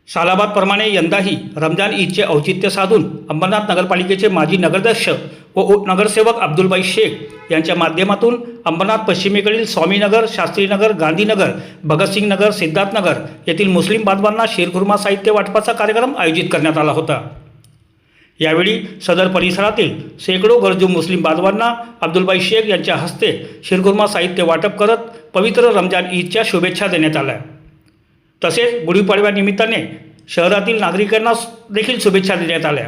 सालाबादप्रमाणे यंदाही रमजान ईदचे औचित्य साधून अंबरनाथ नगरपालिकेचे माजी नगराध्यक्ष व नगरसेवक अब्दुलभाई शेख यांच्या माध्यमातून अंबरनाथ पश्चिमेकडील स्वामीनगर, शास्त्रीनगर, गांधीनगर, भगतसिंगनगर, सिद्धार्थनगर येथील मुस्लिम बांधवांना शीरखुर्मा साहित्य वाटपाचा कार्यक्रम आयोजित करण्यात आला होता। यावेळी सदर परिसरातील शेकडो गरजू मुस्लिम बांधवांना अब्दुलभाई शेख यांच्या हस्ते शीरखुर्मा साहित्य वाटप करत पवित्र रमजान ईदच्या शुभेच्छा देण्यात आल्या। तसेच गुढीपाडव्यानिमित्ताने शहरातील नागरिकांना देखील शुभेच्छा देण्यात आल्या।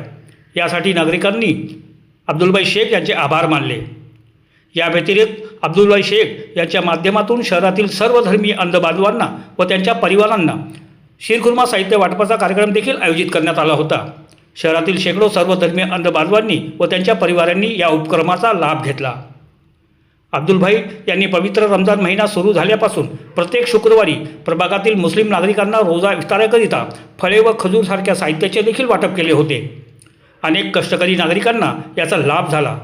यासाठी नागरिकांनी अब्दुलभाई शेख यांचे आभार मानले। या व्यतिरिक्त अब्दुलभाई शेख यांच्या माध्यमातून शहरातील सर्व धर्मीय अंध बांधवांना व त्यांच्या परिवारांना शीरखुर्मा साहित्य वाटपाचा कार्यक्रम देखील आयोजित करण्यात आला होता। शहरातील शेकडो सर्व धर्मीय अंध बांधवांनी व त्यांच्या परिवारांनी या उपक्रमाचा लाभ घेतला। अब्दुलभाई यांनी पवित्र रमजान महिना सुरू झाल्यापासून प्रत्येक शुक्रवारी प्रभागातील मुस्लिम नागरिकांना रोजा इफ्ताराकरिता फळे व खजूर सारख्या साहित्याचे देखील वाटप केले होते। अनेक कष्टकरी नागरिकांना याचा लाभ झाला।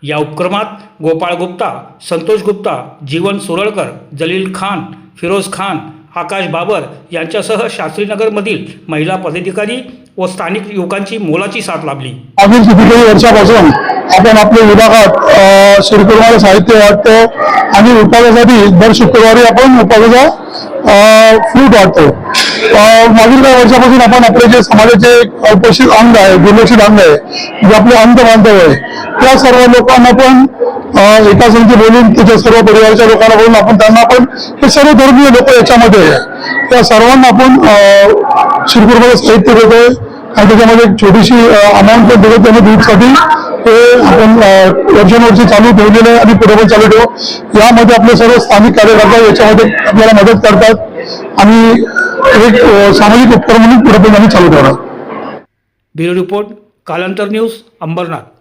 या उपक्रमात गोपाळ गुप्ता, संतोष गुप्ता, जीवन सुरळकर, जलील खान, फिरोज खान, आकाश बाबर यांच्यासह शास्त्रीनगरमधील महिला पदाधिकारी व स्थानिक युवकांची मोलाची साथ लाभली। मागील कितीतरी वर्षापासून आपण आपल्या विभागात शीरखुर्मा साहित्य वाटतो आणि उपवासासाठी दर शुक्रवारी आपण उपवासाचा फ्रूट वाटतो। मागील काही वर्षापासून आपण आपले जे समाजाचे उपोषित अंग आहे, दुर्लक्षित अंग आहे, जे आपले अंध बांधव आहे, त्या सर्व लोकांना पण एका संख्ये बोलून त्याच्या सर्व परिवाराच्या लोकांना बोलून आपण त्यांना पण हे सर्व धर्मीय लोक याच्यामध्ये आहे त्या सर्वांना आपण शीरखुर्मा साहित्य देतोय आणि त्याच्यामध्ये एक छोटीशी अमाऊंट पण देतो। त्यांनी दूधसाठी हे आपण वर्षानुवर्षी चालू ठेवलेलं आहे आणि पुढे पण चालू ठेवू। यामध्ये आपले सर्व स्थानिक कार्यकर्ते याच्यामध्ये आपल्याला मदत करतात आणि एक सामाजिक उपक्रम म्हणून पुढे पण आम्ही चालू ठेवणार। ब्युरो रिपोर्ट, कालांतर न्यूज, अंबरनाथ।